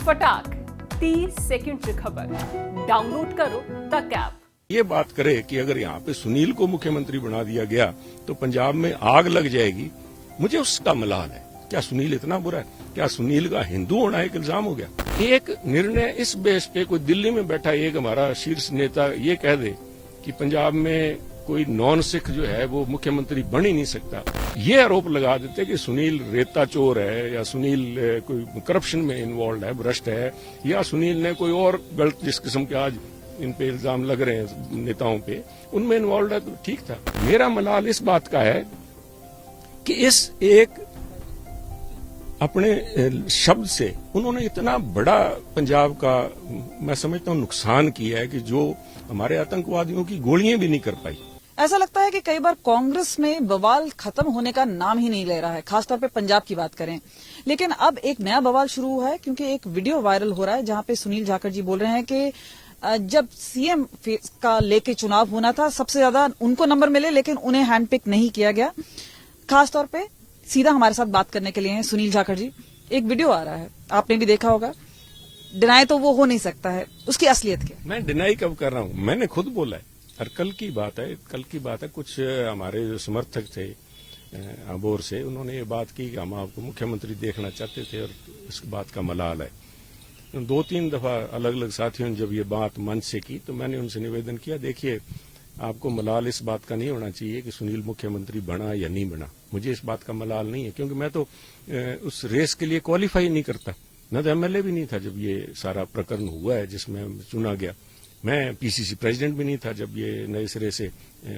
फटाक 30 सेकंड की खबर डाउनलोड करो तक ऐप। ये बात करे कि अगर यहाँ पे सुनील को मुख्यमंत्री बना दिया गया तो पंजाब में आग लग जाएगी, मुझे उसका मलाल है। क्या सुनील इतना बुरा है? क्या सुनील का हिंदू होना एक इल्जाम हो गया? एक निर्णय इस बेस पे कोई दिल्ली में बैठा एक हमारा शीर्ष नेता ये कह दे कि पंजाब में कोई नॉन सिख जो है वो मुख्यमंत्री बन ही नहीं सकता, ये आरोप लगा देते कि सुनील रेता चोर है या सुनील कोई करप्शन में इन्वॉल्व है, भ्रष्ट है, या सुनील ने कोई और गलत जिस किस्म के आज इन पे इल्जाम लग रहे हैं नेताओं पे, उनमें इन्वॉल्व है तो ठीक था। मेरा मलाल इस बात का है कि इस एक अपने शब्द से उन्होंने इतना बड़ा पंजाब का मैं समझता हूं नुकसान किया है कि जो हमारे आतंकवादियों की गोलियां भी नहीं कर पाई। ऐसा लगता है कि कई बार कांग्रेस में बवाल खत्म होने का नाम ही नहीं ले रहा है, खासतौर पे पंजाब की बात करें। लेकिन अब एक नया बवाल शुरू हुआ है क्योंकि एक वीडियो वायरल हो रहा है जहां पे सुनील जाखड़ जी बोल रहे हैं कि जब सीएम का लेके चुनाव होना था सबसे ज्यादा उनको नंबर मिले लेकिन उन्हें हैंडपिक नहीं किया गया। खासतौर पे सीधा हमारे साथ बात करने के लिए हैं सुनील जाखड़ जी। एक वीडियो आ रहा है, आपने भी देखा होगा, डिनाई तो वो हो नहीं सकता है, उसकी असलियत क्या? मैं डिनाई कब कर रहा हूं? मैंने खुद बोला है। और कल की बात है कुछ हमारे जो समर्थक थे अबोर से, उन्होंने ये बात की कि हम आपको मुख्यमंत्री देखना चाहते थे और इस बात का मलाल है। 2-3 दफा अलग अलग साथियों ने जब ये बात मंच से की तो मैंने उनसे निवेदन किया, देखिए आपको मलाल इस बात का नहीं होना चाहिए कि सुनील मुख्यमंत्री बना या नहीं बना। मुझे इस बात का मलाल नहीं है क्योंकि मैं तो उस रेस के लिए क्वालिफाई नहीं करता, न तो एमएलए भी नहीं था जब ये सारा प्रकरण हुआ है जिसमें चुना गया। मैं पीसीसी प्रेसिडेंट भी नहीं था जब ये नए सिरे से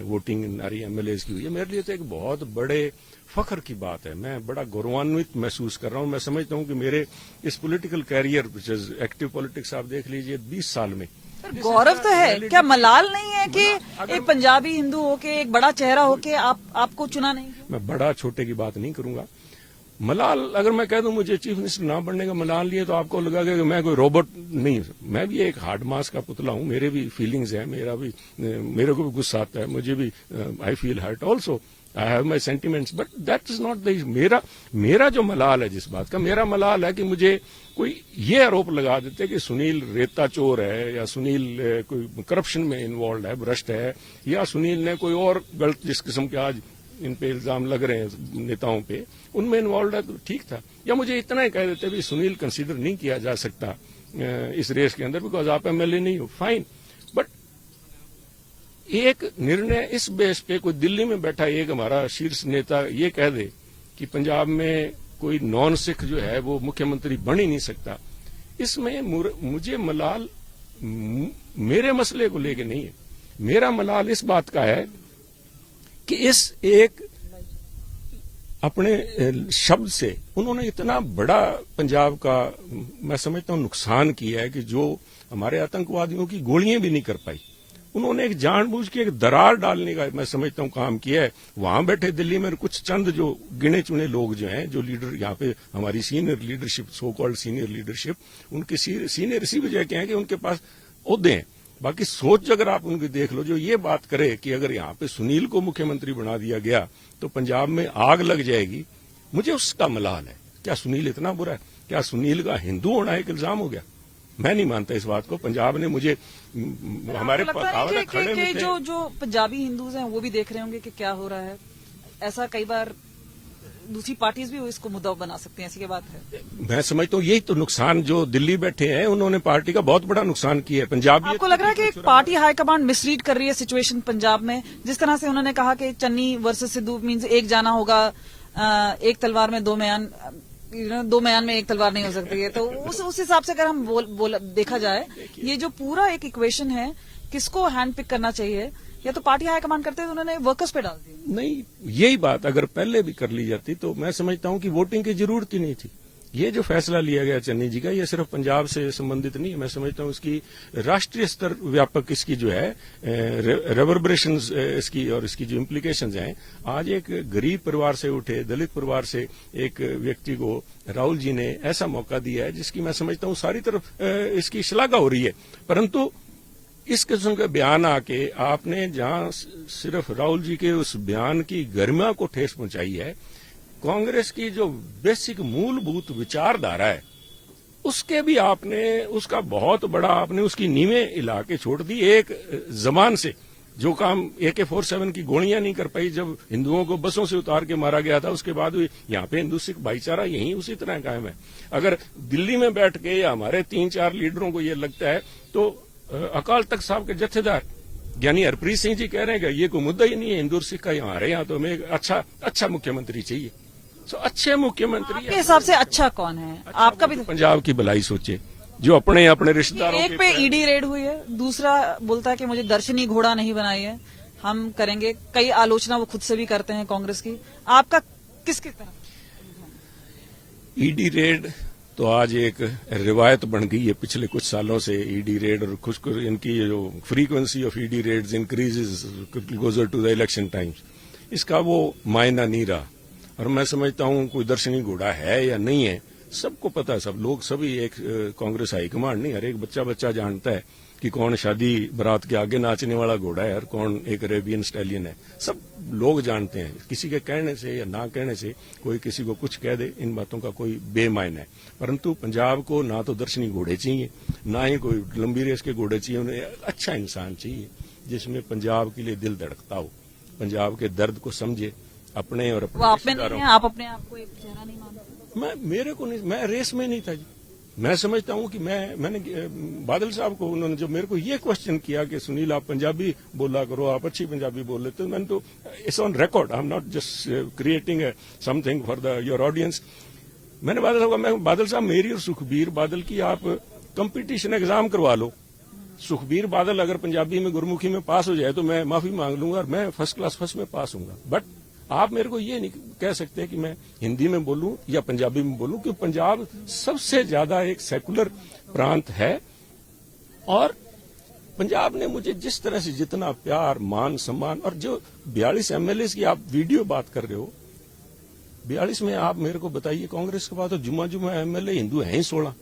वोटिंग नारी एमएलए की हुई है। मेरे लिए तो एक बहुत बड़े फख्र की बात है, मैं बड़ा गौरवान्वित महसूस कर रहा हूं। मैं समझता हूं कि मेरे इस political career which is active politics आप देख लीजिए 20 साल में गौरव तो है, क्या मलाल नहीं है कि एक पंजाबी हिंदू होके एक बड़ा चेहरा होके आपको चुना नहीं? मैं बड़ा छोटे की बात नहीं करूंगा। मलाल अगर मैं कह दूं मुझे चीफ मिनिस्टर ना बनने का मलाल नहीं है तो आपको लगेगा कि मैं कोई रोबोट नहीं हूं। मैं भी एक हार्ड मास का पुतला हूं, मेरे भी फीलिंग्स हैं, मेरे को भी गुस्सा आता है, मुझे भी I feel hurt also, I have my sentiments, but that is not the मेरा जो मलाल है, जिस बात का मेरा मलाल है कि मुझे कोई ये आरोप लगा देते कि सुनील रेता चोर है या सुनील कोई करप्शन में इन्वॉल्व है, भ्रष्ट है, या सुनील ने कोई और गलत जिस किस्म के आज इन पे इल्जाम लग रहे हैं नेताओं पे, उनमें इन्वॉल्व है तो ठीक था। या मुझे इतना ही कह देते भी सुनील कंसीडर नहीं किया जा सकता इस रेस के अंदर बिकॉज आप एमएलए नहीं हो, फाइन। बट एक निर्णय इस बेस पे कोई दिल्ली में बैठा एक हमारा शीर्ष नेता ये कह दे कि पंजाब में कोई नॉन सिख जो है वो मुख्यमंत्री बन ही नहीं सकता, इसमें मुझे मलाल मेरे मसले को लेके नहीं है। मेरा मलाल इस बात का है कि इस एक अपने शब्द से उन्होंने इतना बड़ा पंजाब का मैं समझता हूं नुकसान किया है कि जो हमारे आतंकवादियों की गोलियां भी नहीं कर पाई। उन्होंने एक जानबूझ के एक दरार डालने का मैं समझता हूं काम किया है। वहां बैठे दिल्ली में कुछ चंद जो गिने चुने लोग जो हैं, जो लीडर यहाँ पे हमारी senior leadership, so called senior leadership, उनकी सीनियर इसी वजह के हैं कि उनके पास ओहदे हैं। बाकी सोच अगर आप उनकी देख लो, जो ये बात करे कि अगर यहाँ पे सुनील को मुख्यमंत्री बना दिया गया तो पंजाब में आग लग जाएगी, मुझे उसका मलाल है। क्या सुनील इतना बुरा है? क्या सुनील का हिंदू होना एक इल्जाम हो गया? मैं नहीं मानता इस बात को। पंजाब ने मुझे हमारे खड़े जो पंजाबी हिंदूज हैं वो भी देख रहे होंगे कि क्या हो रहा है। ऐसा कई बार दूसरी पार्टीज भी इसको मुद्दा बना सकती हैं, ऐसी क्या बात है? मैं समझता हूँ यही तो नुकसान जो दिल्ली बैठे हैं उन्होंने पार्टी का बहुत बड़ा नुकसान किया है। पंजाब आपको लग रहा है कि एक पार्टी हाईकमांड मिसरीड कर रही है सिचुएशन पंजाब में? जिस तरह से उन्होंने कहा कि चन्नी वर्सेस सिद्धू मीन्स एक जाना होगा, एक तलवार में दो म्यान में एक तलवार नहीं हो सकती है, तो उस हिसाब से अगर हम देखा जाए ये जो पूरा एक इक्वेशन है, किसको हैंड पिक करना चाहिए? या तो पार्टी हाईकमांड करते तो उन्होंने वर्कर्स पे डाल दिया। नहीं, यही बात अगर पहले भी कर ली जाती तो मैं समझता हूं कि वोटिंग की जरूरत ही नहीं थी। ये जो फैसला लिया गया चन्नी जी का, ये सिर्फ पंजाब से संबंधित नहीं है। मैं समझता हूं इसकी राष्ट्रीय स्तर व्यापक इसकी जो है रेवर्बरेशन इसकी और इसकी जो इम्प्लीकेशंस हैं। आज एक गरीब परिवार से उठे, दलित परिवार से एक व्यक्ति को राहुल जी ने ऐसा मौका दिया है जिसकी मैं समझता हूं सारी तरफ इसकी श्लाघा हो रही है। परंतु इस किस्म का बयान आके आपने जहां सिर्फ राहुल जी के उस बयान की गरिमा को ठेस पहुंचाई है, कांग्रेस की जो बेसिक मूलभूत विचारधारा है उसके भी आपने उसका बहुत बड़ा आपने उसकी नींवें हिला के छोड़ दी। एक जमान से जो काम AK-47 की गोलियां नहीं कर पाई, जब हिंदुओं को बसों से उतार के मारा गया था, उसके बाद यहाँ पे हिंदू सिख भाईचारा यही उसी तरह कायम है। अगर दिल्ली में बैठ के या हमारे 3-4 लीडरों को ये लगता है तो अकाल तख्त साहब के जत्थेदार यानी हरप्रीत सिंह जी कह रहे हैं कि ये कोई मुद्दा ही नहीं है हिंदू और सिख का, हमारे यहाँ तो हमें एक अच्छा मुख्यमंत्री चाहिए। तो अच्छे मुख्यमंत्री आपके हिसाब से अच्छा कौन है? आपका भी पंजाब की भलाई सोचे, जो अपने रिश्तेदारों एक पे ईडी रेड हुई है, दूसरा बोलता है कि मुझे दर्शनी घोड़ा नहीं बनाई है, हम करेंगे। कई आलोचना वो खुद से भी करते हैं कांग्रेस की। आपका किसकी तरफ? ईडी रेड तो आज एक रिवायत बन गई है पिछले कुछ सालों से। ईडी रेड और कुछ इनकी जो frequency of ED raids increases closer to the election times, इसका वो मायना नहीं रहा। और मैं समझता हूं कोई दर्शनी घोड़ा है या नहीं है सबको पता है, सब लोग सभी एक कांग्रेस हाईकमांड नहीं, हर एक बच्चा जानता है कि कौन शादी बारात के आगे नाचने वाला घोड़ा है और कौन एक अरेबियन स्टैलियन है। सब लोग जानते हैं। किसी के कहने से या ना कहने से कोई किसी को कुछ कह दे, इन बातों का कोई बेमायना है। परंतु पंजाब को ना तो दर्शनी घोड़े चाहिए, ना ही कोई लंबी रेस के घोड़े चाहिए। उन्हें अच्छा इंसान चाहिए जिसमें पंजाब के लिए दिल धड़कता हो, पंजाब के दर्द को समझे, अपने और अपने रिश्तेदारों। आप अपने आप को एक चेहरा नहीं मानते? मेरे को नहीं, मैं रेस में नहीं था जी। मैं समझता हूं कि मैंने बादल साहब को, उन्होंने जब मेरे को ये क्वेश्चन किया कि सुनील आप पंजाबी बोला करो, आप अच्छी पंजाबी बोल लेते हो, मैंने तो it's on record, I am not just creating something for your audience. मैंने बादल साहब को, बादल साहब मेरी और सुखबीर बादल की आप कंपटीशन एग्जाम करवा लो। सुखबीर बादल अगर पंजाबी में गुरमुखी में पास हो जाए तो मैं माफी मांग लूंगा और मैं फर्स्ट क्लास फर्स्ट में पास हूंगा। बट आप मेरे को ये नहीं कह सकते कि मैं हिंदी में बोलूं या पंजाबी में बोलूं, क्योंकि पंजाब सबसे ज्यादा एक सेकुलर प्रांत है। और पंजाब ने मुझे जिस तरह से जितना प्यार, मान, सम्मान, और जो 42 MLA की आप वीडियो बात कर रहे हो, 42 में आप मेरे को बताइए, कांग्रेस के बाद तो जुम्मा MLA हिंदू हैं ही 16,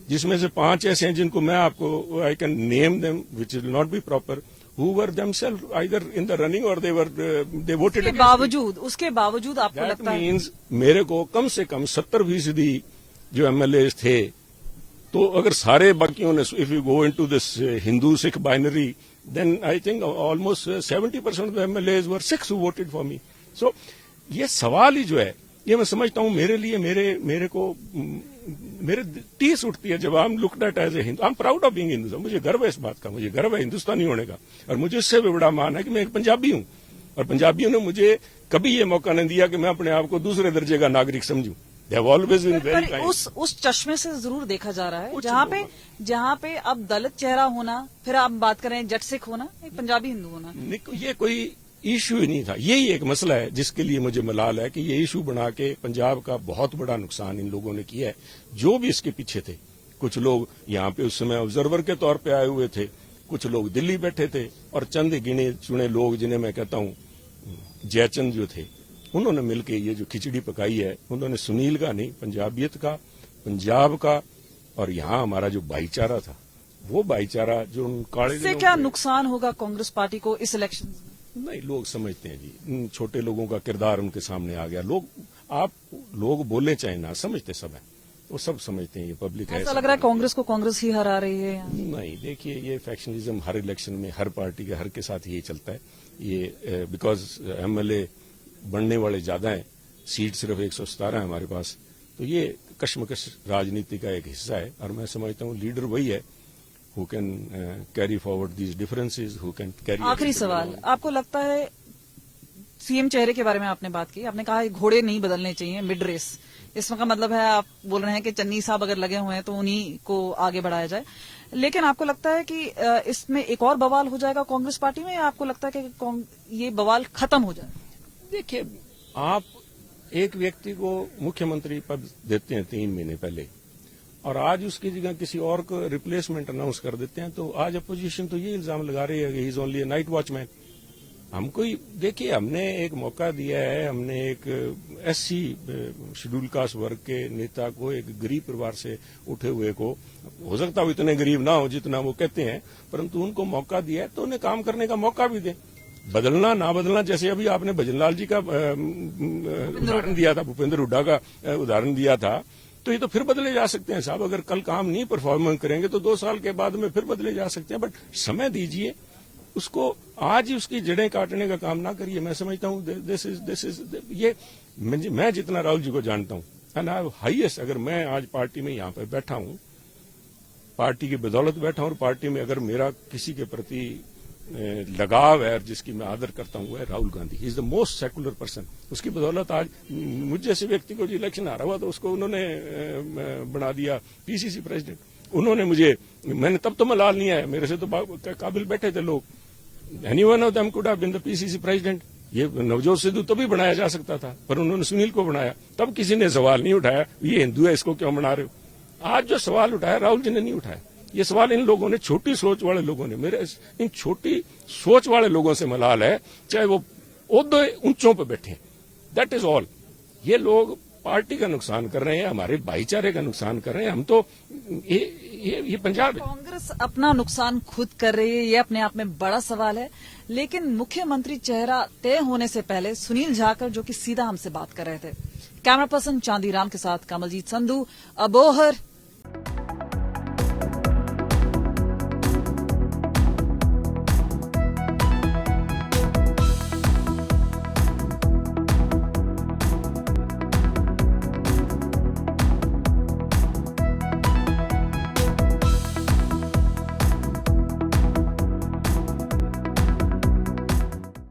जिसमें से 5 ऐसे हैं जिनको मैं आपको I can name them which will not be proper, who were themselves either in the running or they voted against. उसके बावजूद आपको लगता है? मीन्स मेरे को कम से कम 70% जो MLAs थे, तो अगर सारे बाकियों ने, if you go into this Hindu Sikh binary, then I think almost 70% of the MLAs were Sikhs who voted for me. So ये सवाल ही जो है, ये मैं समझता हूं मेरे लिए, मेरे टीस उठती है जब I am looked at as a Hindu. I am proud of being Hindu. मुझे गर्व है इस बात का, मुझे गर्व है हिंदुस्तानी होने का, और मुझे इससे भी बड़ा मान है कि मैं एक पंजाबी हूं। और पंजाबियों ने मुझे कभी ये मौका नहीं दिया कि मैं अपने आप को दूसरे दर्जे का नागरिक समझूं। They have always been very kind. उस चश्मे से जरूर देखा जा रहा है जहाँ पे अब दलित चेहरा होना, फिर आप बात करें जट सिख होना, एक पंजाबी हिंदू होना, ये कोई इशू ही नहीं था। यही एक मसला है जिसके लिए मुझे मलाल है कि ये इशू बना के पंजाब का बहुत बड़ा नुकसान इन लोगों ने किया है, जो भी इसके पीछे थे। कुछ लोग यहाँ पे उस समय ऑब्जर्वर के तौर पे आए हुए थे, कुछ लोग दिल्ली बैठे थे, और चंद गिने चुने लोग जिन्हें मैं कहता हूँ जयचंद जो थे, उन्होंने मिलकर ये जो खिचड़ी पकाई है, उन्होंने सुनील का नहीं, पंजाबियत का, पंजाब का, और यहाँ हमारा जो भाईचारा था, वो भाईचारा जो उन काले, इससे क्या नुकसान होगा कांग्रेस पार्टी को इस इलेक्शन में? नहीं, लोग समझते हैं जी, छोटे लोगों का किरदार उनके सामने आ गया। लोग बोले चाहे ना, समझते सब है, वो सब समझते हैं ये पब्लिक है। ऐसा लग रहा है कांग्रेस को कांग्रेस ही हरा रही है यहाँ? नहीं, देखिए ये फैक्शनिज्म हर इलेक्शन में हर पार्टी के हर के साथ यही चलता है। ये बिकॉज MLA बढ़ने वाले ज्यादा हैं, सीट सिर्फ 117 है हमारे पास, तो ये कश्मकश राजनीति का एक हिस्सा है। और मैं समझता हूँ लीडर वही है who can carry forward these differences, who can carry। आखिरी सवाल, आपको लगता है सीएम चेहरे के बारे में आपने बात की, आपने कहा घोड़े नहीं बदलने चाहिए मिड रेस, इसमें का मतलब है आप बोल रहे हैं कि चन्नी साहब अगर लगे हुए हैं तो उन्हीं को आगे बढ़ाया जाए, लेकिन आपको लगता है कि इसमें एक और बवाल हो जाएगा कांग्रेस पार्टी में, या आपको लगता है कि ये बवाल खत्म हो जाए? देखिए, आप एक व्यक्ति को मुख्यमंत्री पद देते हैं 3 महीने पहले, और आज उसकी जगह किसी और को रिप्लेसमेंट अनाउंस कर देते हैं, तो आज अपोजिशन तो ये इल्जाम लगा रही है कि he is only A night watchman. हमको देखिए, हमने एक मौका दिया है, हमने एक SC शेड्यूल कास्ट वर्ग के नेता को, एक गरीब परिवार से उठे हुए को, हो सकता है इतने गरीब ना हो जितना वो कहते हैं, परंतु उनको मौका दिया है तो उन्हें काम करने का मौका भी दें। बदलना ना बदलना, जैसे अभी आपने भजनलाल जी का उदाहरण दिया था, भूपेंद्र हुड्डा का उदाहरण दिया था, तो ये तो फिर बदले जा सकते हैं साहब। अगर कल काम नहीं परफॉर्मेंस करेंगे तो 2 साल के बाद में फिर बदले जा सकते हैं, बट समय दीजिए उसको। आज ही उसकी जड़ें काटने का काम ना करिए। मैं समझता हूँ दिस इज ये मैं जितना राहुल जी को जानता हूँ एंड आई हाईएस्ट, अगर मैं आज पार्टी में यहाँ पे बैठा हूँ, पार्टी की बदौलत बैठा हूँ, और पार्टी में अगर मेरा किसी के प्रति लगाव है जिसकी मैं आदर करता हूँ, है Rahul Gandhi. He is the most secular person. उसकी बदौलत आज मुझ जैसे व्यक्ति को जो इलेक्शन हारा हुआ तो उसको उन्होंने बना दिया पीसीसी प्रेसिडेंट। उन्होंने मैंने तब तो मलाल नहीं आया, मेरे से तो काबिल बैठे थे लोग। Any one of them could have been the PCC president. ये नवजोत सिद्धू तभी बनाया जा सकता था, पर उन्होंने सुनील को बनाया। तब किसी ने सवाल नहीं उठाया ये हिंदू है इसको क्यों बना रहे हो। आज जो सवाल उठाया राहुल जी ने नहीं उठाया। ये सवाल इन लोगों ने, छोटी सोच वाले लोगों ने, मेरे इन छोटी सोच वाले लोगों से मलाल है, चाहे वो ओहदे ऊंचों पर बैठे। That is all. ये लोग पार्टी का नुकसान कर रहे हैं, हमारे भाईचारे का नुकसान कर रहे हैं। हम तो ये पंजाब है। कांग्रेस अपना नुकसान खुद कर रही है, ये अपने आप में बड़ा सवाल है। लेकिन मुख्यमंत्री चेहरा तय होने से पहले सुनील जाखड़ जो कि सीधा हमसे बात कर रहे थे। कैमरा पर्सन चांदीराम के साथ कमलजीत संधू, अबोहर,